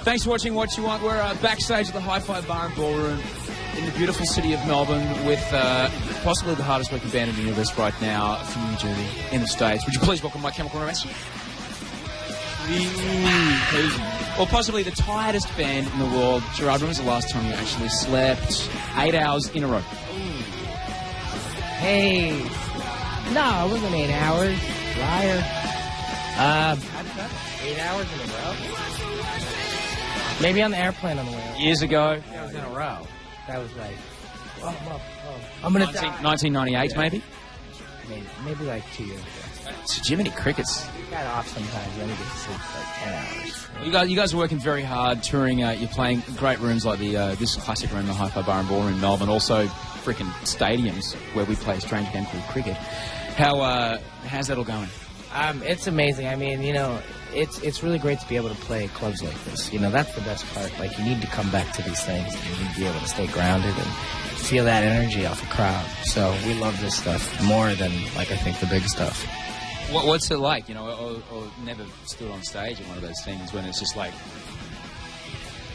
Thanks for watching What You Want. We're backstage at the Hi-Fi Bar and Ballroom in the beautiful city of Melbourne with possibly the hardest working band in the universe right now from New Jersey in the States. Would you please welcome My Chemical Romance? Or possibly the tiredest band in the world. Gerard, when was the last time you actually slept 8 hours in a row? Hey. No, it wasn't 8 hours. Liar. I slept 8 hours in a row. Maybe on the airplane on the way up. Years ago? That was in a row. That was like, I'm going to 1998 maybe? Maybe like 2 years ago. So Jiminy Crickets. You got off sometimes. You only get to sleep for like 10 hours. You guys are working very hard, touring. You're playing great rooms like this classic room, the Hi-Fi Bar and Ballroom in Melbourne. Also, freaking stadiums where we play a strange game called cricket. How's that all going? It's amazing. I mean, you know, it's really great to be able to play clubs like this. You know, that's the best part. Like, you need to come back to these things. You need to be able to stay grounded and feel that energy off a crowd. So we love this stuff more than, like, I think the big stuff. What's it like, you know, or never stood on stage in one of those things when it's just like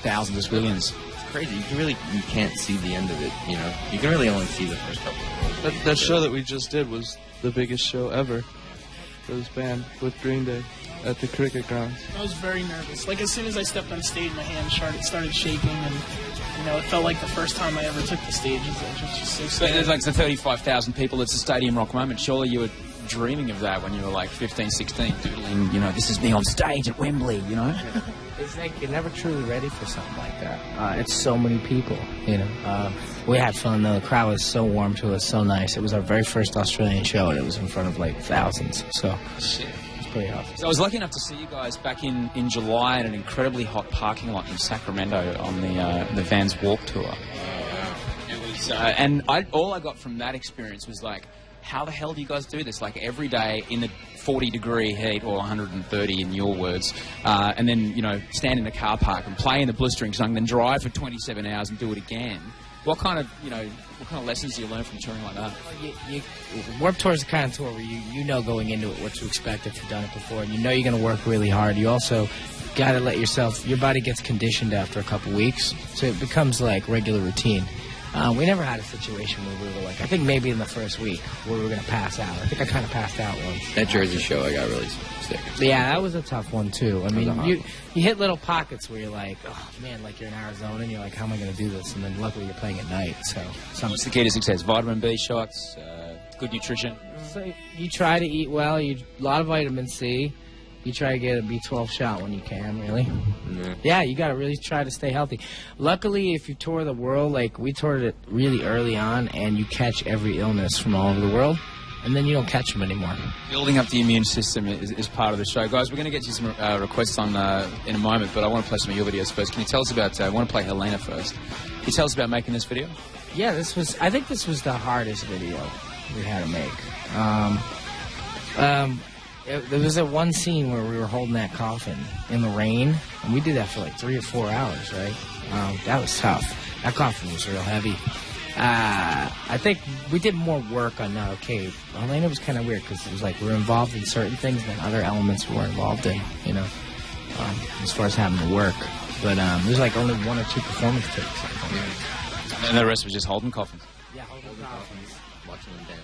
thousands of squillions? It's crazy. You can't see the end of it, you know. You can really only see the first couple of rows. That show that we just did was the biggest show ever for this band with Green Day at the cricket grounds. I was very nervous. Like, as soon as I stepped on stage, my hands started shaking, and, you know, it felt like the first time I ever took the stage. It was just so scary. There's like the 35,000 people. It's a stadium rock moment. Surely you were dreaming of that when you were like 15, 16, doodling, you know, this is me on stage at Wembley, you know? It's like you're never truly ready for something like that. It's so many people, you know. We had fun, though. The crowd was so warm to us, so nice. It was our very first Australian show, and it was in front of, like, thousands. So shit. It's pretty awesome. So I was lucky enough to see you guys back in July in an incredibly hot parking lot in Sacramento on the Vans Walk Tour. It was, and all I got from that experience was like, how the hell do you guys do this? Like, every day in the 40-degree heat, or 130 in your words, and then, you know, stand in a car park and play in the blistering sun, then drive for 27 hours and do it again. What kind of lessons do you learn from touring like that? Warped Tour is the kind of tour where you know going into it what to expect if you've done it before, and you know you're going to work really hard. You also got to let your body gets conditioned after a couple weeks, so it becomes like regular routine. We never had a situation where we were like, I think maybe in the first week where we were going to pass out. I think I kind of passed out once. That Jersey show, I got really sick. Yeah, that was a tough one, too. I mean, you hit little pockets where you're like, oh, man, like you're in Arizona, and you're like, how am I going to do this? And then luckily you're playing at night, so. What's the key to success? Vitamin B shots, good nutrition? So you try to eat well, a lot of vitamin C. You try to get a B12 shot when you can, really. Yeah, you got to really try to stay healthy. Luckily, if you tour the world, like we toured it really early on, and you catch every illness from all over the world, and then you don't catch them anymore. Building up the immune system is part of the show. Guys, we're going to get you some requests on in a moment, but I want to play some of your videos first. Can you tell us about, I want to play Helena first. Can you tell us about making this video? Yeah, I think this was the hardest video we had to make. There was one scene where we were holding that coffin in the rain, and we did that for like 3 or 4 hours, right? That was tough. That coffin was real heavy. I think we did more work on Not Okay. Helena was kind of weird because it was like we were involved in certain things and other elements we weren't involved in, you know, as far as having to work. But there's like only 1 or 2 performance takes. And the rest was just holding coffins? Yeah, holding coffins. Watching them dance.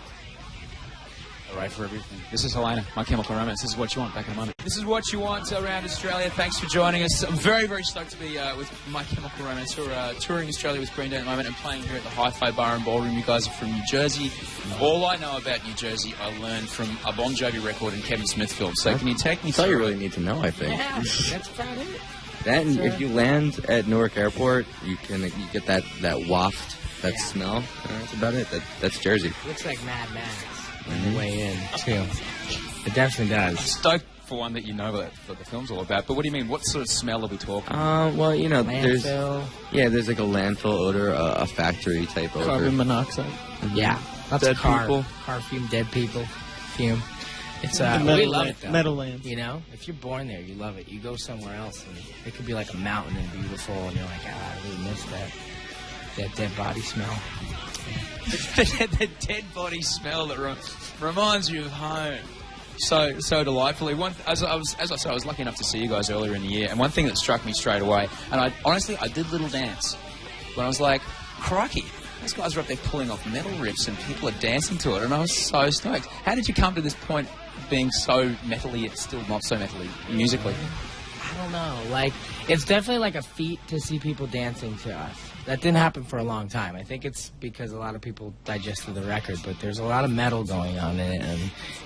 Right for everything. This is Helena, My Chemical Romance. This is What You Want, back in a moment. This is What You Want around Australia. Thanks for joining us. I'm very, very stoked to be with My Chemical Romance, who are touring Australia with Green Day at the moment and playing here at the Hi-Fi Bar and Ballroom. You guys are from New Jersey. All I know about New Jersey, I learned from a Bon Jovi record and Kevin Smith film. So can you take me through? That's all you really need to know, I think. Yeah, that's about it. That, and if you land at Newark Airport, you get that waft, that smell. That's about it. That's Jersey. Looks like Mad Max. On the way in, too. It definitely does. I'm stoked for one that you know what the film's all about, but what do you mean? What sort of smell are we talking? Well, you know, landfill. there's like a landfill odor, a factory type odor. Carbon monoxide. Yeah. Lots Dead of car people. Car fume, dead people fume. It's we love it, though. Meadowlands. You know, if you're born there, you love it. You go somewhere else, and it could be like a mountain and beautiful, and you're like, I really miss that dead body smell. The dead body smell that reminds you of home. so delightfully. As I said, I was lucky enough to see you guys earlier in the year, and one thing that struck me straight away, and I did little dance when I was like, crikey, these guys are up there pulling off metal riffs and people are dancing to it, and I was so stoked. How did you come to this point, being so metally yet still not so metally musically? I don't know. Like, it's definitely like a feat to see people dancing to us. That didn't happen for a long time. I think it's because a lot of people digested the record, but there's a lot of metal going on in it, and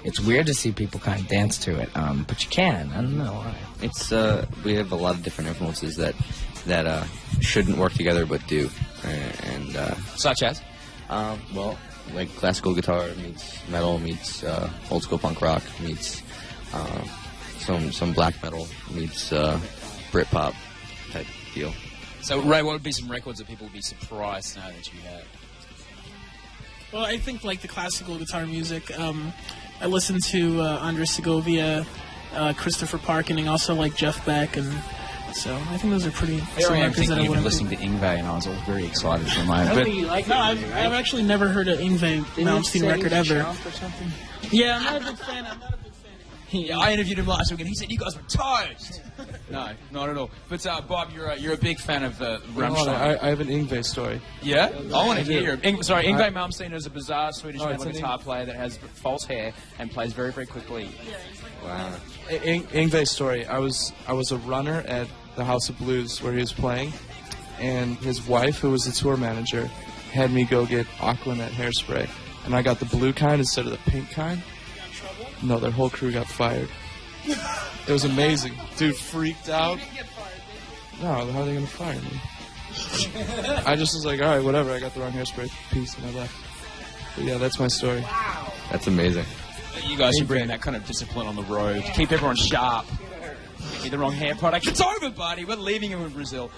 it's weird to see people kind of dance to it. But you can. I don't know why. It's we have a lot of different influences that shouldn't work together but do, and Such as? well, like classical guitar meets metal meets old school punk rock meets some black metal meets Britpop type deal. So, Ray, what would be some records that people would be surprised to know that you have? Well, I think like the classical guitar music. I listen to Andres Segovia, Christopher Parkin, and also like Jeff Beck, and so I think those are pretty. Here I am records thinking that I you've been wouldn't listening to Yngwie, and I was all very excited for a moment. Really, you like No, I've actually never heard an Yngwie Malmsteen record ever. Yeah, I'm not a big fan. I interviewed him last week, and he said you guys were toast. No, not at all. But Bob, you're a big fan of Rammstein. I have an Yngwie story. Yeah, I want to hear. Yngwie I- Malmsteen is a bizarre Swedish metal it's an guitar player that has false hair and plays very, very quickly. Wow. Yngwie story. I was a runner at the House of Blues where he was playing, and his wife, who was the tour manager, had me go get Aquanet hairspray, and I got the blue kind instead of the pink kind. No, their whole crew got fired. It was amazing. Dude freaked out. No, how are they going to fire me? I just was like, all right, whatever. I got the wrong hairspray. Peace, and I left. But yeah, that's my story. That's amazing. You guys should bring that kind of discipline on the road. Keep everyone sharp. Give me the wrong hair product. It's over, buddy. We're leaving you in Brazil.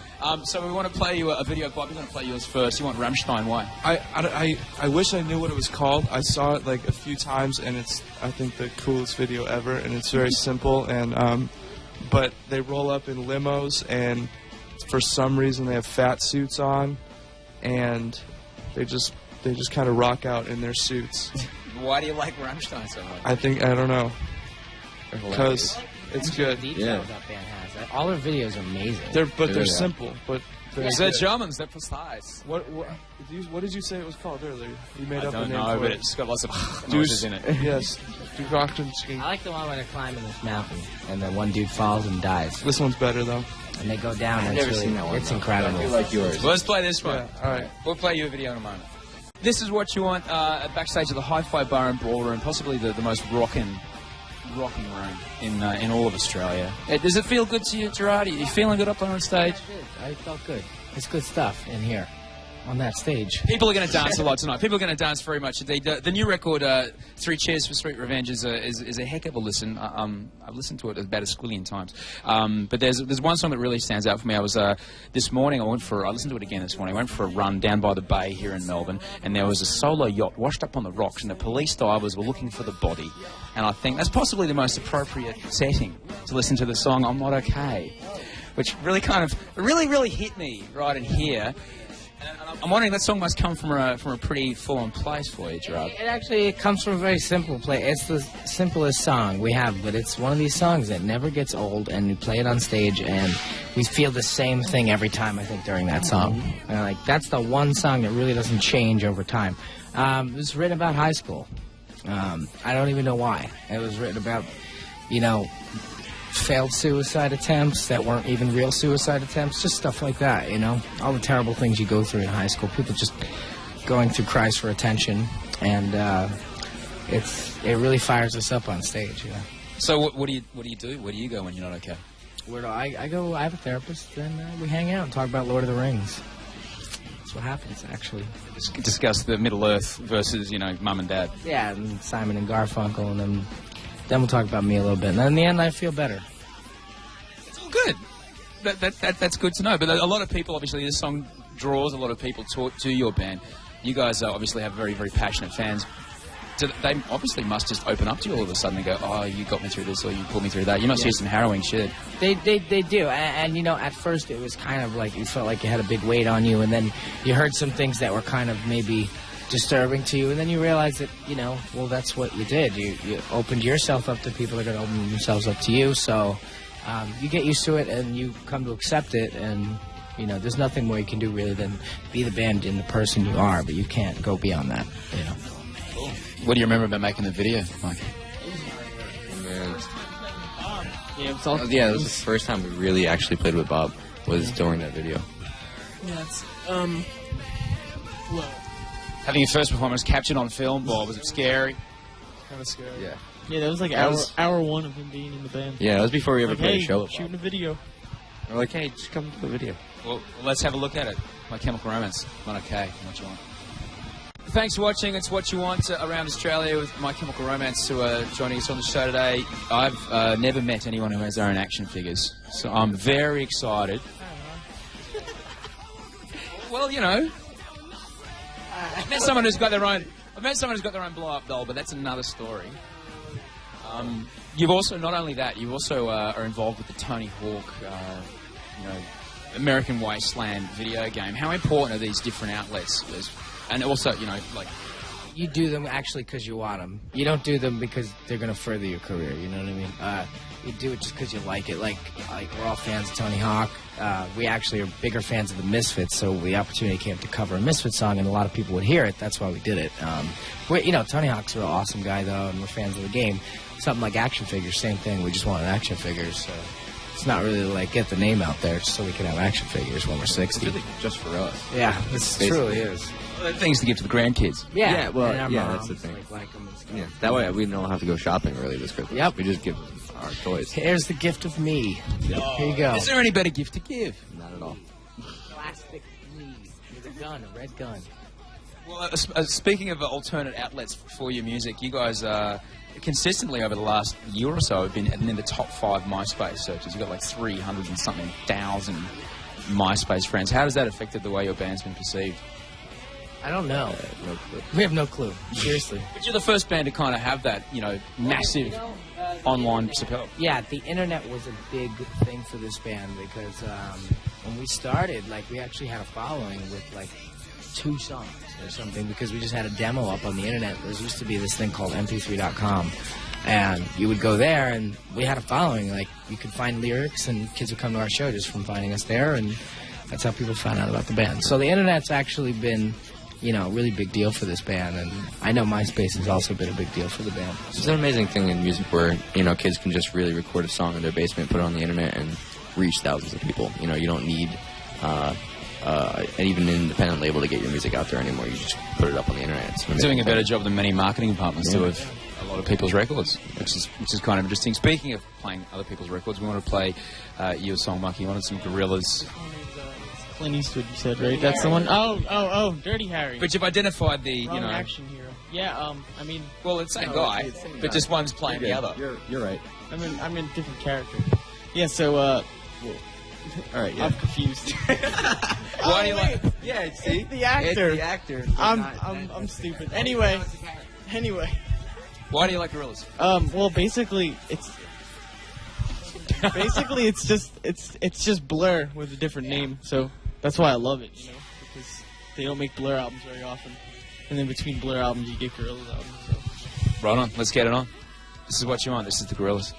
So we want to play you a video. Bob, we're going to play yours first. You want Rammstein? Why? I wish I knew what it was called. I saw it like a few times, and it's, I think, the coolest video ever, and it's very simple. And but they roll up in limos, and for some reason they have fat suits on, and they just kind of rock out in their suits. Why do you like Rammstein so much? I don't know, because it's good. Details that band has. All their videos are amazing. They're simple, but they're They're good. Germans. They're precise. What did you say it was called earlier? You made I up a don't name know, for but it. it's got lots of noises in it. Yes, I like the one where they're climbing this mountain, and then one dude falls and dies, this one's better though. and they go down. And never it's really, seen that one, it's though. incredible. I like yours. Well, let's play this one. Yeah, all right. We'll play you a video in a moment. This is what you want backstage at the Hi-Fi Bar and Ballroom, possibly the most rocking room in all of Australia. Does it feel good to you, Gerard? Are you feeling good up there on stage? I felt good. It's good stuff in here on that stage. People are going to dance a lot tonight. People are going to dance very much. The new record, Three Cheers for Sweet Revenge, is a heck of a listen. I've listened to it about a squillion times. But there's one song that really stands out for me. I was this morning. I listened to it again this morning. I went for a run down by the bay here in Melbourne, and there was a solo yacht washed up on the rocks, and the police divers were looking for the body. And I think that's possibly the most appropriate setting to listen to the song "I'm Not Okay," which really really hit me right in here. And I'm wondering, that song must come from a pretty full-on place for you, Gerard. It comes from a very simple place. It's the simplest song we have, but it's one of these songs that never gets old, and we play it on stage, and we feel the same thing every time, I think, during that song. And, that's the one song that really doesn't change over time. It was written about high school. I don't even know why. It was written about, failed suicide attempts that weren't even real suicide attempts, just stuff like that, all the terrible things you go through in high school, people just going through cries for attention, and it really fires us up on stage. So what do you do? Where do you go when you're not okay? Where do I go? I have a therapist, and we hang out and talk about Lord of the Rings. That's what happens, actually. Discuss the Middle Earth versus Mum and Dad. Yeah, and Simon and Garfunkel, and then we'll talk about me a little bit, and then in the end I feel better. It's all good. That's good to know. But a lot of people, obviously, this song draws a lot of people to your band. You guys obviously have very, very passionate fans. So they obviously must just open up to you all of a sudden and go, "Oh, you got me through this, or you pulled me through that." You must hear some harrowing shit. They do, and at first it was kind of like you felt like you had a big weight on you, and then you heard some things that were kind of maybe disturbing to you, and then you realize that, well, that's what you did. You opened yourself up to people that are going to open themselves up to you, so you get used to it, and you come to accept it, and, there's nothing more you can do really than be the band and the person you are, but you can't go beyond that, Cool. What do you remember about making the video, Mike? Yeah, it was the first time we really actually played with Bob, was during that video. Yeah, it's, well, Having your first performance captured on film, Bob, was it scary? Kind of scary. Yeah. Yeah, that was like hour one of him being in the band. Yeah, that was before we ever Like, played hey, a show with shooting Bob. a video. We're like, hey, just come to the video. Well, let's have a look at it. My Chemical Romance. Not okay. What you want? Thanks for watching. It's What You Want around Australia with My Chemical Romance, who are joining us on the show today. I've never met anyone who has their own action figures, so I'm very excited. Well, I've met someone who's got their own. I've met someone who's got their own blow-up doll, but that's another story. You've also, not only that, you also are involved with the Tony Hawk, American Wasteland video game. How important are these different outlets? And also, you do them actually because you want them. You don't do them because they're going to further your career, you know what I mean? You do it just because you like it. Like we're all fans of Tony Hawk. We actually are bigger fans of the Misfits, so the opportunity came to cover a Misfits song, and a lot of people would hear it. That's why we did it. Tony Hawk's a real awesome guy, though, and we're fans of the game. Something like action figures, same thing. We just wanted action figures, so it's not really like get the name out there just so we can have action figures when we're 60. It's really just for us. Yeah, it truly is. things to give to the grandkids. Yeah, well, and our yeah, moms, that's the thing. like 'em and stuff. Yeah, that way we don't have to go shopping really this Christmas. Yep. We just give them our toys. Here's the gift of me. Here you go. Is there any better gift to give? Not at all. Plastic me with a gun, a red gun. Well, speaking of alternate outlets for your music, you guys consistently over the last year or so have been in the top 5 MySpace searches. You've got like 300 and something thousand MySpace friends. How has that affected the way your band's been perceived? I don't know. No clue. We have no clue. Seriously. But you're the first band to kind of have that, massive online support. Yeah, the internet was a big thing for this band because when we started, we actually had a following with 2 songs or something because we just had a demo up on the internet. There used to be this thing called mp3.com, and you would go there, and we had a following. You could find lyrics, and kids would come to our show just from finding us there, and that's how people found out about the band. So the internet's actually been, a really big deal for this band, and I know MySpace has also been a big deal for the band. It's an amazing thing in music where, kids can just really record a song in their basement, put it on the internet, and reach thousands of people. You don't need even an independent label to get your music out there anymore. You just put it up on the internet. It's an amazing Doing a better thing. job than many marketing departments do of a lot of people's records, which is kind of interesting. Speaking of playing other people's records, we want to play your song, Mikey. You wanted some Gorillaz. Clint Eastwood, you said, right? That's the one. Oh, Dirty Harry. But you've identified the, Wrong action hero. Yeah, well, it's the same guy, but just one's playing the other. You're right. I'm in a different character. Yeah, so, all right, yeah. I'm confused. Why do you like? Yeah, see? It's the actor. It's the actor. I'm stupid. Anyway. Why do you like Gorillaz? Well, basically, it's just Blur with a different name. So that's why I love it, because they don't make Blur albums very often. And then between Blur albums, you get Gorillaz albums. So. Right on. Let's get it on. This is what you want. This is the Gorillaz.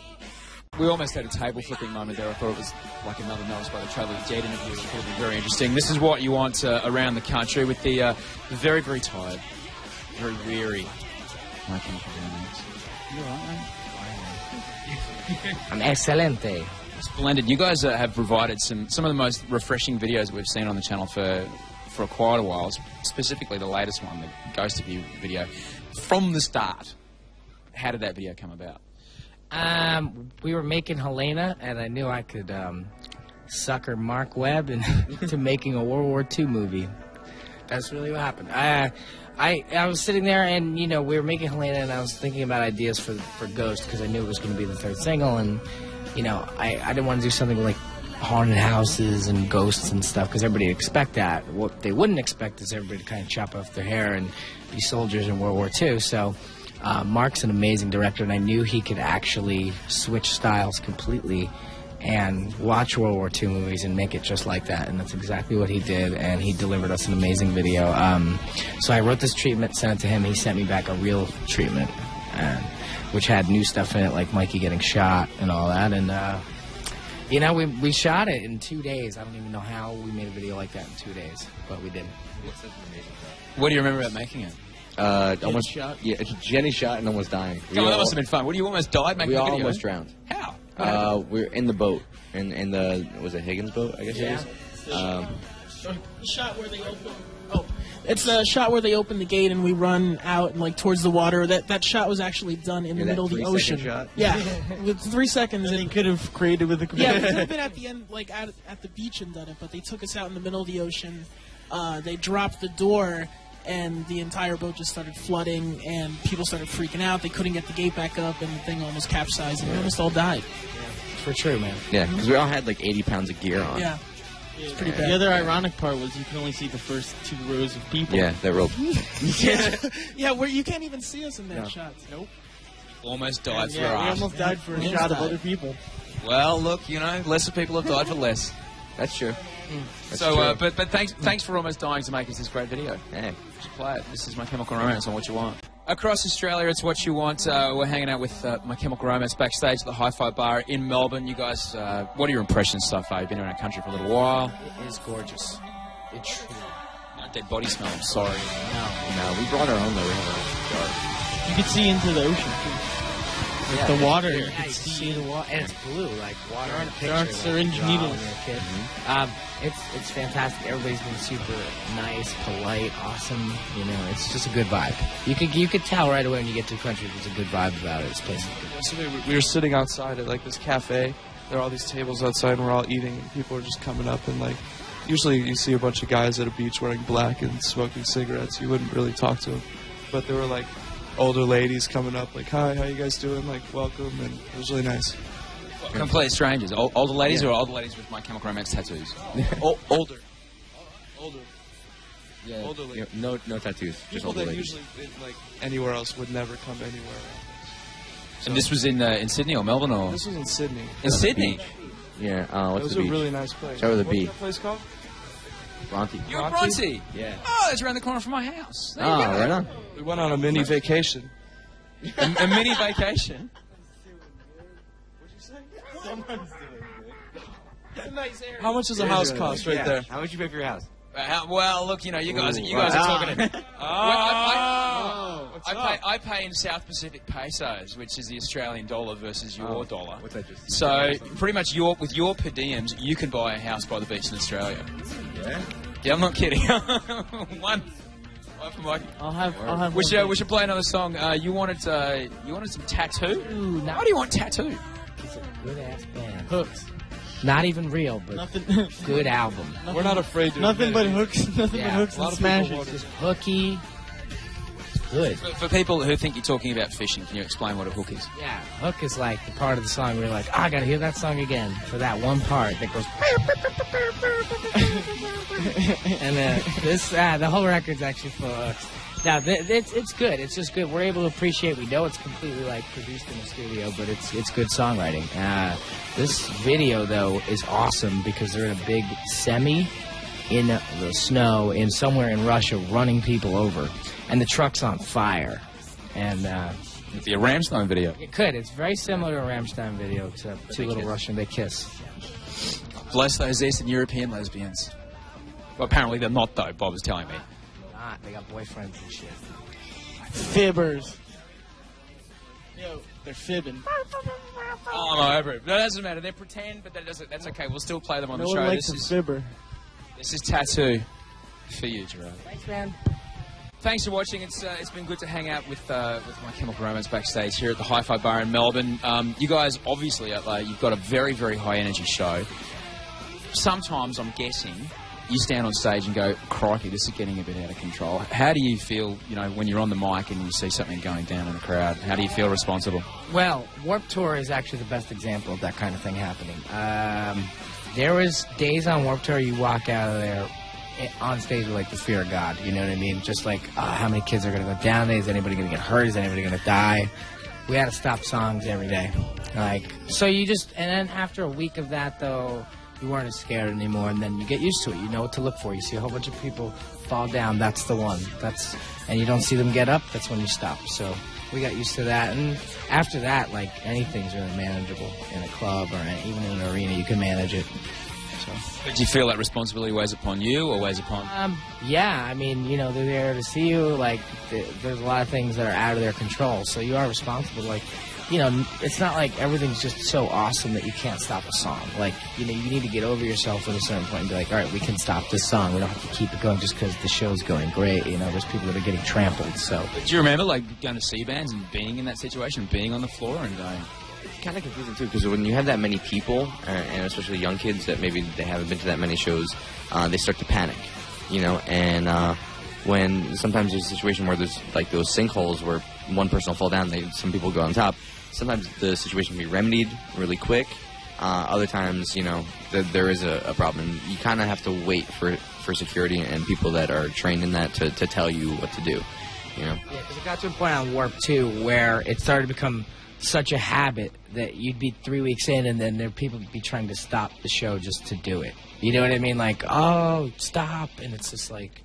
We almost had a table flipping moment there. I thought it was like another Notice by the Traveling Dead interview. It would be very interesting. This is what you want around the country with the very, very tired, very weary. My Chemical Romance. You all right, mate? I'm excelente. Splendid. You guys have provided some of the most refreshing videos we've seen on the channel for quite a while. Specifically, the latest one, the Ghost of You video. From the start, how did that video come about? We were making Helena, and I knew I could sucker Mark Webb into making a World War II movie. That's really what happened. I was sitting there, and we were making Helena, and I was thinking about ideas for Ghost because I knew it was going to be the 3rd single, and I didn't want to do something like haunted houses and ghosts and stuff because everybody would expect that. What they wouldn't expect is everybody to kind of chop off their hair and be soldiers in World War II. So. Mark's an amazing director, and I knew he could actually switch styles completely and watch World War II movies and make it just like that. And that's exactly what he did, and he delivered us an amazing video. So I wrote this treatment, sent it to him. He sent me back a real treatment, which had new stuff in it, like Mikey getting shot and all that. And, you know, we shot it in 2 days. I don't even know how we made a video like that in 2 days, but we did. What do you remember about making it? Almost shot? Yeah, Jenny shot and almost dying. Oh, that must have been fun. What, you almost died making We the all video? almost drowned. How? We're in the boat, in the was it Higgins boat? I guess Yeah. it is. The shot where they open. Oh, it's the shot where they open the gate and we run out and like towards the water. That shot was actually done in the that middle of the 3-second ocean. shot? Yeah, with 3 seconds. They could have created with the Yeah, we computer. could have been at the end, like at the beach and done it, but they took us out in the middle of the ocean. They dropped the door, and the entire boat just started flooding, and people started freaking out. They couldn't get the gate back up, and the thing almost capsized, and we almost all died. For true, man. Yeah, because we all had like 80 pounds of gear on. Yeah, it's pretty The bad. other ironic part was you can only see the first 2 rows of people. Yeah, that rope. Yeah, where you can't even see us in that No. shot. Nope. Almost died for Yeah, we art. almost died for a Almost shot of died. other people. Well, look, you know, lesser people have died for less. That's true. That's So, true. but thanks for almost dying to make us this great video. Hey, Just play it. This is My Chemical Romance on What You Want. Across Australia, it's What You Want. We're hanging out with My Chemical Romance backstage at the Hi-Fi Bar in Melbourne. You guys, what are your impressions so far? You've been around the country for a little while. It is gorgeous. It truly. No dead body smell. I'm sorry. no, we brought our own though. We have our own jar. You could see into the ocean, too. With the water, you Yeah, could you see. see the water, and it's blue, like water in a picture. there aren't like syringe you draw needles. when you're a kid. Mm-hmm. It's fantastic. Everybody's been super nice, polite, awesome. You know, it's just a good vibe. You could tell right away when you get to the country there's a good vibe about it. This place is good. Yesterday we were sitting outside at like this cafe. There are all these tables outside, and we're all eating. And people are just coming up, and like usually you see a bunch of guys at a beach wearing black and smoking cigarettes. You wouldn't really talk to them, but there were like older ladies coming up, like, "Hi, how you guys doing?" Like, welcome, and it was really nice. Complete strangers. Older ladies or older ladies with My Chemical Romance tattoos? Older. Yeah, Older lady. no tattoos. Just People older that ladies. usually like anywhere else would never come anywhere. And this was in Sydney or Melbourne or? This was in Sydney. In Sydney? Yeah. It What's was the a beach? really nice place. Start with a What's B. that place called? Bronte. You're in Bronte? Bronte? Yeah. Oh, it's around the corner from my house. There you Oh, go. right on. We went on a mini vacation. A mini vacation. How much does a house cost right there? How much you pay for your house? Well, look, you know, you guys Ooh, are wow. talking. What's I pay in South Pacific pesos, which is the Australian dollar versus your dollar. What's that just? So pretty much with your per diems, you can buy a house by the beach in Australia. Yeah. Yeah, I'm not kidding. One for Mike. I'll have. We one should play another song. You wanted some tattoo? Ooh, Why do you want tattoo? It's a good ass band. hooks. Not even real, but Nothing. good album. We're not afraid to Nothing but admit it. hooks. Nothing Yeah, but hooks a lot and of people smashes. won't. Just hooky. It's good. For people who think you're talking about fishing, can you explain what a hook is? Yeah, hook is like the part of the song where you're like, I gotta hear that song again for that one part that goes. And the whole record's actually full of hooks. Now, it's good. It's just good. We're able to appreciate. We know it's completely like produced in the studio, but it's good songwriting. This video though is awesome because they're in a big semi in the snow in somewhere in Russia, running people over, and the truck's on fire. And With the Ramstein video. it could. It's very similar to a Rammstein video, except two little kiss. Russian, they kiss. Bless those Eastern European lesbians. Well, apparently they're not, though, Bob was telling me. Not. They got boyfriends and shit. Fibbers. Yo, they're fibbing. Oh, I'm over it. That doesn't matter. They pretend, but that's okay. We'll still play them on No the one show. likes a fibber. This is Tattoo for you, Gerard. Thanks, man. Thanks for watching. It's been good to hang out with My Chemical Romance backstage here at the Hi-Fi Bar in Melbourne. You guys, obviously, you've got a very, very high-energy show. Sometimes, I'm guessing, you stand on stage and go, crikey, this is getting a bit out of control. How do you feel, when you're on the mic and you see something going down in the crowd? How do you feel responsible? Well, Warped Tour is actually the best example of that kind of thing happening. There was days on Warped Tour you walk out of there on stage with, like, the fear of God. You know what I mean? Just like, how many kids are going to go down there? Is anybody going to get hurt? Is anybody going to die? we had to stop songs every day. Like, so you just, and then after a week of that, though, you weren't as scared anymore, and then you get used to it. You know what to look for. You see a whole bunch of people fall down, that's the one. And you don't see them get up, that's when you stop. So we got used to that, and after that, like, anything's really manageable in a club or even in an arena. You can manage it. So. Do you feel that responsibility weighs upon you or weighs upon? Yeah, I mean, you know, they're there to see you. Like, there's a lot of things that are out of their control, so you are responsible. Like, you know, it's not like everything's just so awesome that you can't stop a song. Like, you know, you need to get over yourself at a certain point and be like, all right, we can stop this song. We don't have to keep it going just because the show's going great. You know, there's people that are getting trampled, so. Do you remember, like, going to see bands and being in that situation, being on the floor and going... It's kind of confusing, too, because when you have that many people, and especially young kids that maybe they haven't been to that many shows, they start to panic, you know, and when sometimes there's a situation where there's, like, those sinkholes where one person will fall down, some people go on top. Sometimes the situation can be remedied really quick. Other times, you know, there is a problem. You kind of have to wait for security and people that are trained in that to tell you what to do, you know? Yeah, because it got to a point on Warp 2 where it started to become such a habit that you'd be 3 weeks in and then people would be trying to stop the show just to do it. You know what I mean? Like, oh, stop. And it's just like,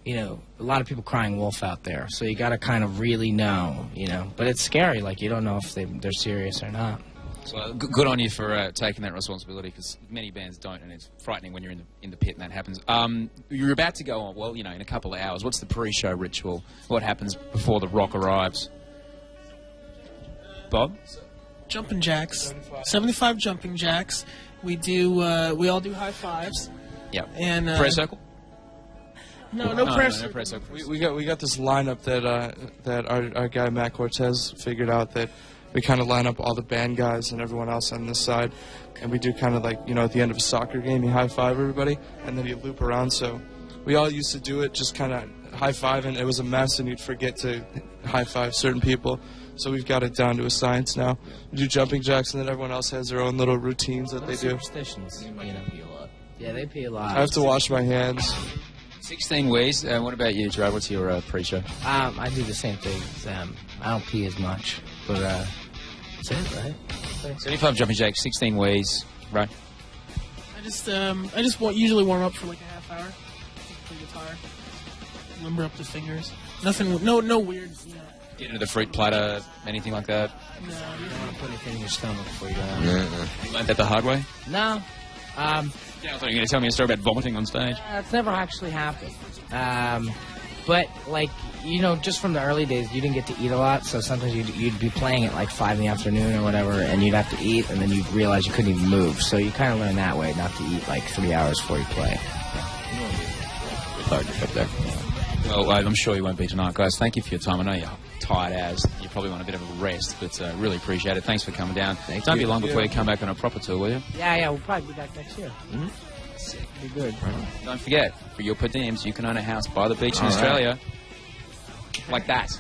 you know, a lot of people crying wolf out there. So you got to kind of really know, you know. But it's scary. Like, you don't know if they're serious or not. So good on you for taking that responsibility, because many bands don't, and it's frightening when you're in the pit and that happens. You're about to go on, well, you know, in a couple of hours. What's the pre-show ritual? What happens before the rock arrives? Bob? Jumping jacks. 75 jumping jacks. We all do high fives. Yep. And prayer circle? No prayer circle. We got this lineup that our guy Matt Cortez figured out, that we kind of line up all the band guys and everyone else on this side, and we do kind of like, you know, at the end of a soccer game, you high five everybody, and then you loop around. So we all used to do it, just kind of high five, and it was a mess, and you'd forget to high five certain people. So we've got it down to a science now. We do jumping jacks, and then everyone else has their own little routines that they do. Superstitions, you know. Yeah, they pee a lot. I have to wash my hands. 16 ways. What about you, Gerard? What's your pre-show? I do the same thing as them. I don't pee as much, but that's it, right? 75 jumping jacks, 16 ways, right? I just usually warm up for like a half hour. Play guitar, limber up the fingers. Nothing, no weird. You know. Get into the fruit platter, anything like that? No, You don't want to put anything in your stomach before you go on. You learned that the hard way? No. Yeah, I thought you were going to tell me a story about vomiting on stage. It's never actually happened. But, like, you know, just from the early days, you didn't get to eat a lot, so sometimes you'd be playing at like 5 in the afternoon or whatever, and you'd have to eat, and then you'd realize you couldn't even move. So you kind of learn that way, not to eat like 3 hours before you play. It's hard to get there. Well, I'm sure you won't be tonight, guys. Thank you for your time. I know you're tired as. You probably want a bit of a rest, but really appreciate it. Thanks for coming down. Don't be long before you come back on a proper tour, will you? Yeah, we'll probably be back next year. Mm-hmm. Sick. Be good. Don't forget, for your per diems, you can own a house by the beach in Australia. Like that.